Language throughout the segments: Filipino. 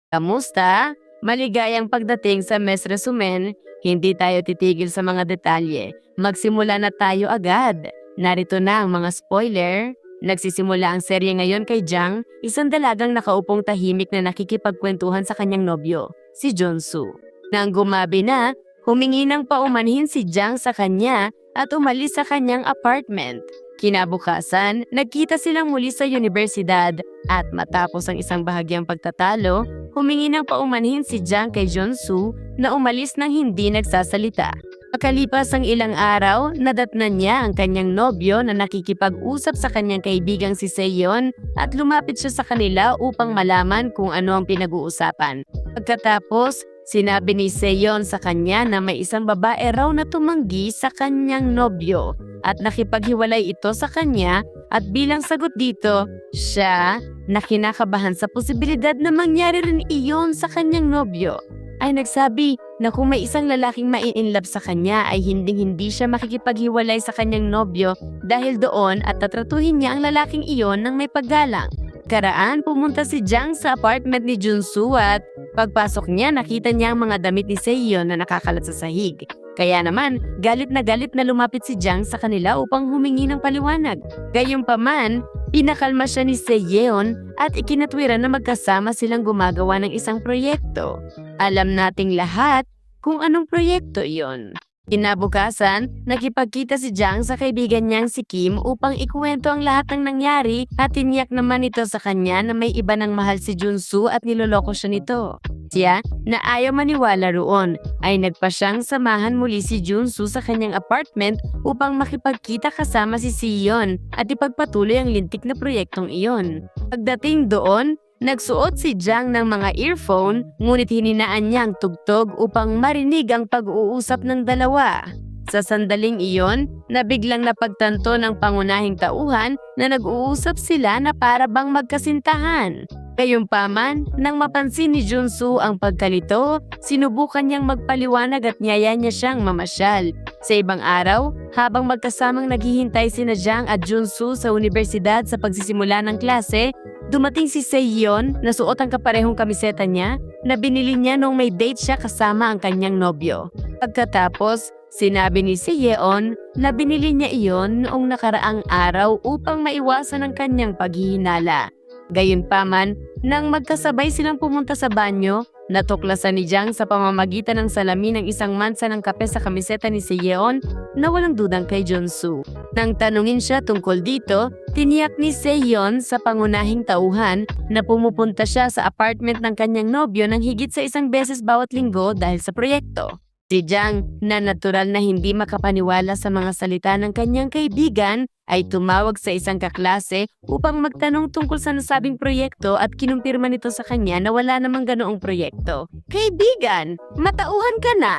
Kamusta? Maligayang pagdating sa mes resumen, hindi tayo titigil sa mga detalye. Magsimula na tayo agad. Narito na ang mga spoiler. Nagsisimula ang serye ngayon kay Jang, isang dalagang nakaupong tahimik na nakikipagkwentuhan sa kanyang nobyo, si Junsu. Nang gumabi na, humingi ng paumanhin si Jang sa kanya at umalis sa kanyang apartment. Kinabukasan, nagkita silang muli sa universidad at matapos ang isang bahagyang pagtatalo, humingi ng paumanhin si Jang kay Junsu na umalis nang hindi nagsasalita. Makalipas ang ilang araw, nadatnan niya ang kanyang nobyo na nakikipag-usap sa kanyang kaibigang si Seon at lumapit siya sa kanila upang malaman kung ano ang pinag-uusapan. Pagkatapos, sinabi ni Seon sa kanya na may isang babae raw na tumanggi sa kanyang nobyo at nakipaghiwalay ito sa kanya at bilang sagot dito, siya na kinakabahan sa posibilidad na mangyari rin iyon sa kanyang nobyo ay nagsabi na kung may isang lalaking mai-inlove sa kanya ay hindi siya makikipaghiwalay sa kanyang nobyo dahil doon at tatratuhin niya ang lalaking iyon ng may paggalang. Karaan, pumunta si Jang sa apartment ni Junsu at pagpasok niya nakita niya ang mga damit ni Seon na nakakalat sa sahig. Kaya naman, galit na lumapit si Jang sa kanila upang humingi ng paliwanag. Gayunpaman, pinakalma siya ni Seon at ikinatwiran na magkasama silang gumagawa ng isang proyekto. Alam nating lahat kung anong proyekto iyon. Kinabukasan, nakipagkita si Jang sa kaibigan niyang si Kim upang ikuwento ang lahat ng nangyari at tiniyak naman ito sa kanya na may iba ng mahal si Junsu at niloloko siya nito. Siya, na ayaw maniwala roon, ay nagpa siyang samahan muli si Junsu sa kanyang apartment upang makipagkita kasama si Seon at ipagpatuloy ang lintik na proyektong iyon. Pagdating doon, nagsuot si Jang ng mga earphone ngunit hininaan niya ang tugtog upang marinig ang pag-uusap ng dalawa. Sa sandaling iyon, nabiglang napagtanto ng pangunahing tauhan na nag-uusap sila na para bang magkasintahan. Gayunpaman, nang mapansin ni Junsu ang pagkalito, sinubukan niyang magpaliwanag at niyaya niya siyang mamasyal. Sa ibang araw, habang magkasamang naghihintay sina Jang at Junsu sa universidad sa pagsisimula ng klase, dumating si Seon na suot ang kaparehong kamiseta niya na binili niya nung may date siya kasama ang kanyang nobyo. Pagkatapos, sinabi ni Seon na binili niya iyon noong nakaraang araw upang maiwasan ang kanyang paghihinala. Gayunpaman, nang magkasabay silang pumunta sa banyo, natuklasan ni Jang sa pamamagitan ng salamin ng isang mansa ng kape sa kamiseta ni Seon na walang dudang kay Junsu. Nang tanungin siya tungkol dito, tiniyak ni Seon sa pangunahing tauhan na pumupunta siya sa apartment ng kanyang nobyo ng higit sa isang beses bawat linggo dahil sa proyekto. Si Jang, na natural na hindi makapaniwala sa mga salita ng kanyang kaibigan, ay tumawag sa isang kaklase upang magtanong tungkol sa nasabing proyekto at kinumpirma nito sa kanya na wala namang ganoong proyekto. Kaibigan, matauhan ka na!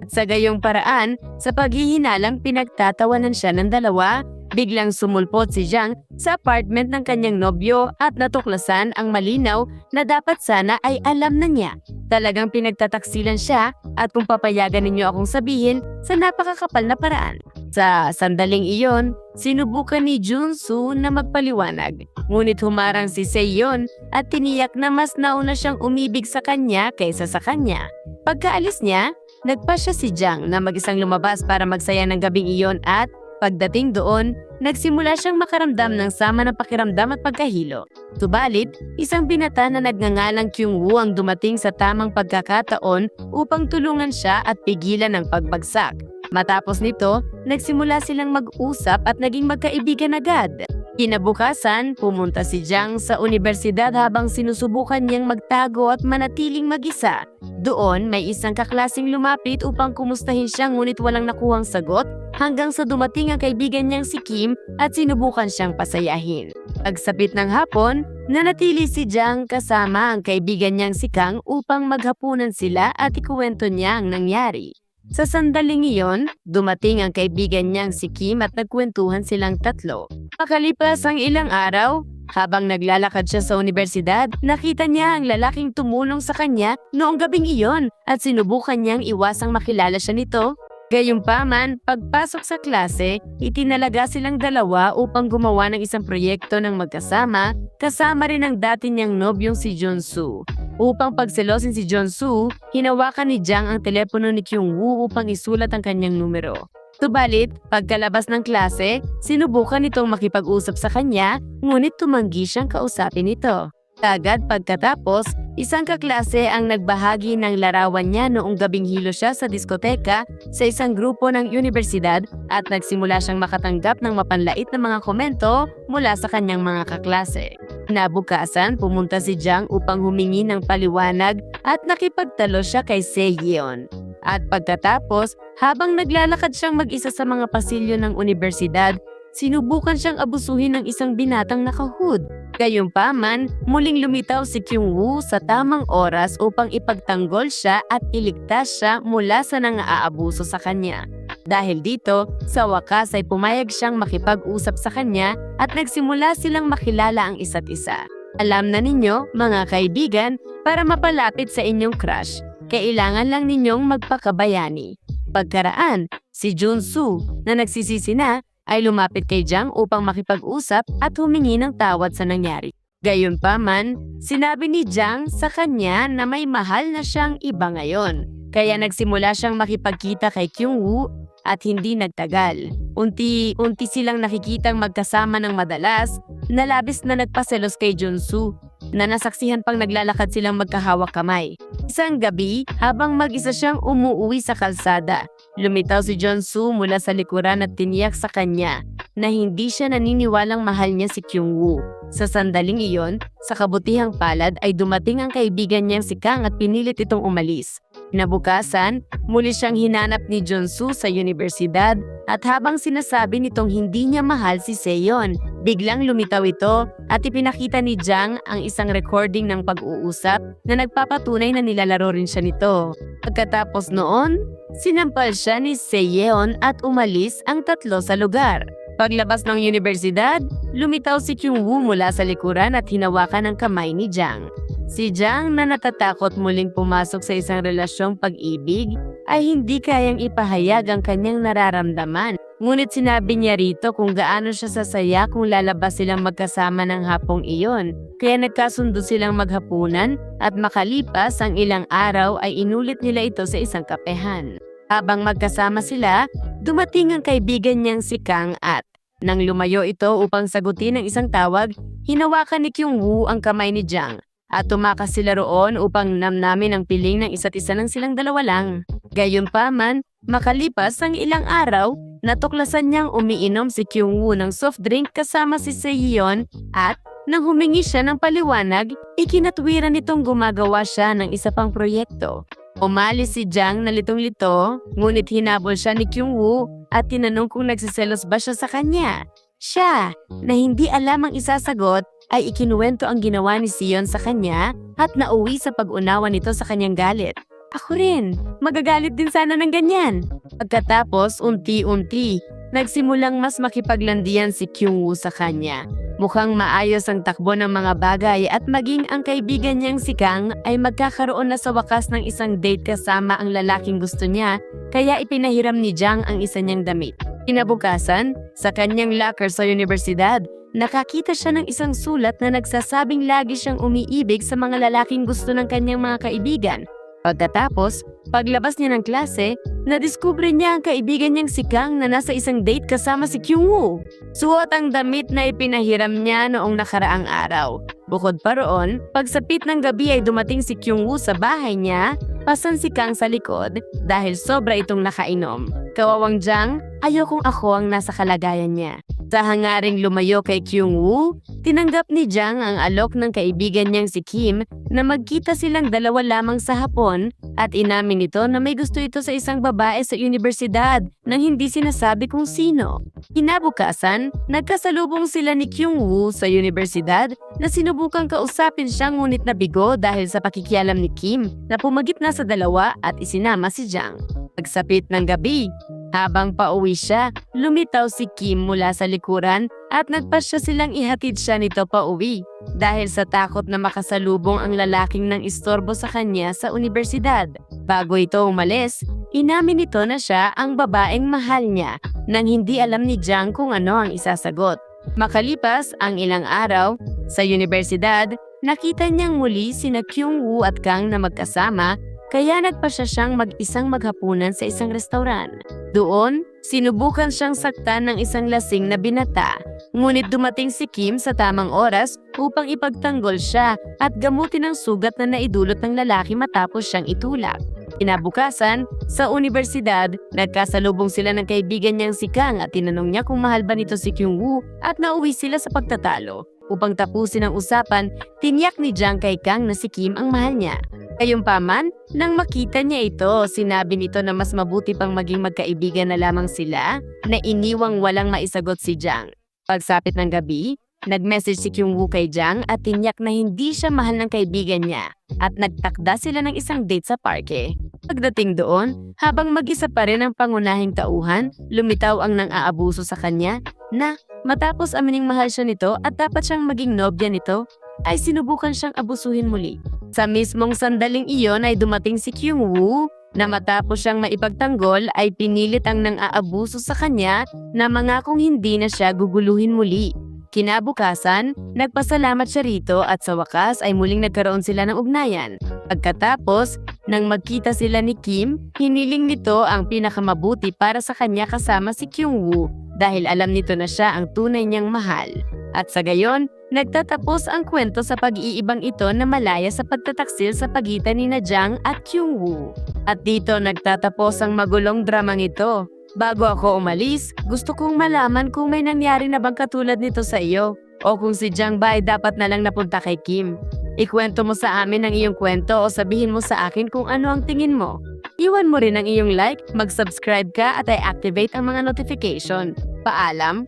At sa gayong paraan, sa paghihinalang pinagtatawanan siya ng dalawa, biglang sumulpot si Jang sa apartment ng kanyang nobyo at natuklasan ang malinaw na dapat sana ay alam na niya. Talagang pinagtataksilan siya at kung papayagan ninyo akong sabihin sa napakakapal na paraan. Sa sandaling iyon, sinubukan ni Junsu na magpaliwanag. Ngunit humarang si Seon at tiniyak na mas nauna siyang umibig sa kanya kaysa sa kanya. Pagkaalis niya, nagpasya si Jang na mag-isang lumabas para magsaya ng gabing iyon at pagdating doon, nagsimula siyang makaramdam ng sama ng pakiramdam at pagkahilo. Subalit, isang binata na nagngangalang Kyungwoo ang dumating sa tamang pagkakataon upang tulungan siya at pigilan ang pagbagsak. Matapos nito, nagsimula silang mag-usap at naging magkaibigan agad. Kinabukasan, pumunta si Jang sa universidad habang sinusubukan niyang magtago at manatiling mag-isa. Doon, may isang kaklaseng lumapit upang kumustahin siya ngunit walang nakuhang sagot hanggang sa dumating ang kaibigan niyang si Kim at sinubukan siyang pasayahin. Pagsapit ng hapon, nanatili si Jang kasama ang kaibigan niyang si Kang upang maghapunan sila at ikuwento niya ang nangyari. Sa sandaling iyon, dumating ang kaibigan niyang si Kim at nagkwentuhan silang tatlo. Makalipas ang ilang araw, habang naglalakad siya sa universidad, nakita niya ang lalaking tumulong sa kanya noong gabing iyon at sinubukan niyang iwasang makilala siya nito. Gayunpaman, pagpasok sa klase, itinalaga silang dalawa upang gumawa ng isang proyekto ng magkasama, kasama rin ang dati niyang nobyong si Junsu. Upang pagselosin si Junsu, hinawakan ni Jang ang telepono ni Kyungwoo upang isulat ang kanyang numero. Subalit, pagkalabas ng klase, sinubukan nitong makipag-usap sa kanya, ngunit tumanggi siyang kausapin ito. Agad pagkatapos, isang kaklase ang nagbahagi ng larawan niya noong gabing hilo siya sa diskoteka sa isang grupo ng universidad at nagsimula siyang makatanggap ng mapanlait na mga komento mula sa kanyang mga kaklase. Nabukasan, pumunta si Jang upang humingi ng paliwanag at nakipagtalo siya kay Seyeon. At pagkatapos, habang naglalakad siyang mag-isa sa mga pasilyo ng universidad, sinubukan siyang abusuhin ng isang binatang nakahood. Gayunpaman, muling lumitaw si Kyungwoo sa tamang oras upang ipagtanggol siya at iligtas siya mula sa nang-aabuso sa kanya. Dahil dito, sa wakas ay pumayag siyang makipag-usap sa kanya at nagsimula silang makilala ang isa't isa. Alam na ninyo, mga kaibigan, para mapalapit sa inyong crush, kailangan lang ninyong magpakabayani. Pagkaraan, si Junsu na nagsisisi na ay lumapit kay Jang upang makipag-usap at humingi ng tawad sa nangyari. Gayunpaman, sinabi ni Jang sa kanya na may mahal na siyang iba ngayon. Kaya nagsimula siyang makipagkita kay Kyungwoo at hindi nagtagal. Unti-unti silang nakikitang magkasama ng madalas na labis na nagpaselos kay Junsu na nasaksihan pang naglalakad silang magkahawak kamay. Isang gabi, habang mag-isa siyang umuuwi sa kalsada, lumitaw si Junsu mula sa likuran at tiniyak sa kanya na hindi siya naniniwalang mahal niya si Kyungwoo. Sa sandaling iyon, sa kabutihang palad ay dumating ang kaibigan niyang si Kang at pinilit itong umalis. Kinabukasan, muli siyang hinanap ni Junsu sa universidad at habang sinasabi nitong hindi niya mahal si Seyeon, biglang lumitaw ito at ipinakita ni Jang ang isang recording ng pag-uusap na nagpapatunay na nilalaro rin siya nito. Pagkatapos noon, sinampal siya ni Seyeon at umalis ang tatlo sa lugar. Paglabas ng universidad, lumitaw si Kyungwoo mula sa likuran at hinawakan ang kamay ni Jang. Si Jang na natatakot muling pumasok sa isang relasyong pag-ibig ay hindi kayang ipahayag ang kanyang nararamdaman. Ngunit sinabi niya rito kung gaano siya sasaya kung lalabas silang magkasama ng hapong iyon. Kaya nagkasundo silang maghapunan at makalipas ang ilang araw ay inulit nila ito sa isang kapehan. Habang magkasama sila, dumating ang kaibigan niyang si Kang at nang lumayo ito upang sagutin ang isang tawag, hinawakan ni Kyungwoo ang kamay ni Jang. At tumakas sila roon upang namnamin ang piling ng isa't isa ng silang dalawa lang. Gayunpaman, makalipas ang ilang araw, natuklasan niyang umiinom si Kyungwoo ng soft drink kasama si Seyeon at nang humingi siya ng paliwanag, ikinatwiran nitong gumagawa siya ng isa pang proyekto. Umalis si Jang na litong-lito, ngunit hinabol siya ni Kyungwoo at tinanong kung nagsiselos ba siya sa kanya. Siya, na hindi alam ang isasagot, ay ikinuwento ang ginawa ni Seyeon sa kanya at nauwi sa pag-unawa nito sa kanyang galit. Ako rin, magagalit din sana ng ganyan. Pagkatapos, unti-unti, nagsimulang mas makipaglandian si Kyungwoo sa kanya. Mukhang maayos ang takbo ng mga bagay at maging ang kaibigan niyang si Kang ay magkakaroon na sa wakas ng isang date kasama ang lalaking gusto niya, kaya ipinahiram ni Jang ang isa niyang damit. Kinabukasan, sa kanyang locker sa universidad, nakakita siya ng isang sulat na nagsasabing lagi siyang umiibig sa mga lalaking gusto ng kanyang mga kaibigan. Pagkatapos, paglabas niya ng klase, nadiskubre niya ang kaibigan niyang si Kang na nasa isang date kasama si Kyungwoo. Suot ang damit na ipinahiram niya noong nakaraang araw. Bukod pa roon, pagsapit ng gabi ay dumating si Kyungwoo sa bahay niya, pasan si Kang sa likod dahil sobra itong nakainom. Kawawang Jang, ayokong ako ang nasa kalagayan niya. Sa hangaring lumayo kay Kyungwoo, tinanggap ni Jang ang alok ng kaibigan niyang si Kim na magkita silang dalawa lamang sa hapon at inamin nito na may gusto ito sa isang babae sa universidad nang hindi sinasabi kung sino. Kinabukasan, nagkasalubong sila ni Kyungwoo sa universidad na sinubukang kausapin siya ngunit nabigo dahil sa pakikialam ni Kim na pumagitna sa dalawa at isinama si Jang. Pagsapit ng gabi, habang pauwi siya, lumitaw si Kim mula sa likuran at nagpasya silang ihatid siya nito pauwi dahil sa takot na makasalubong ang lalaking nang istorbo sa kanya sa universidad. Bago ito umalis, Inamin nito na siya ang babaeng mahal niya nang hindi alam ni Jang kung ano ang isasagot. Makalipas ang ilang araw, sa universidad, nakita niyang muli sina Kyung-woo at Kang na magkasama kaya nagpasya siyang mag-isang maghapunan sa isang restauran. Doon, sinubukan siyang saktan ng isang lasing na binata. Ngunit dumating si Kim sa tamang oras upang ipagtanggol siya at gamutin ang sugat na naidulot ng lalaki matapos siyang itulak. Kinabukasan, sa universidad, nagkasalubong sila ng kaibigan niyang si Kang at tinanong niya kung mahal ba nito si Kyung-woo at nauwi sila sa pagtatalo. Upang tapusin ang usapan, tiniyak ni Jang kay Kang na si Kim ang mahal niya. Gayunpaman, nang makita niya ito, sinabi nito na mas mabuti pang maging magkaibigan na lamang sila na iniwang walang maisagot si Jang. Pagsapit ng gabi, nag-message si Kyung-woo kay Jang at tiniyak na hindi siya mahal ng kaibigan niya at nagtakda sila ng isang date sa parke. Pagdating doon, habang mag-isa pa rin ang pangunahing tauhan, lumitaw ang nang-aabuso sa kanya na matapos amining mahal siya nito at dapat siyang maging nobya nito, ay sinubukan siyang abusuhin muli. Sa mismong sandaling iyon ay dumating si Kyung-woo na matapos siyang maipagtanggol ay pinilit ang nang-aabuso sa kanya na mangakong hindi na siya guguluhin muli. Kinabukasan, nagpasalamat siya rito at sa wakas ay muling nagkaroon sila ng ugnayan. Pagkatapos, nang magkita sila ni Kim, hiniling nito ang pinakamabuti para sa kanya kasama si Kyung-woo dahil alam nito na siya ang tunay niyang mahal. At sa gayon, nagtatapos ang kwento sa pag-iibang ito na malaya sa pagtataksil sa pagitan ni Jang at Kyung-woo. At dito nagtatapos ang magulong dramang ito. Bago ako umalis, gusto kong malaman kung may nangyari na bang katulad nito sa iyo o kung si Jang ba ay dapat na lang napunta kay Kim. Ikwento mo sa amin ang iyong kwento o sabihin mo sa akin kung ano ang tingin mo. Iwan mo rin ang iyong like, mag-subscribe ka at i-activate ang mga notification. Paalam!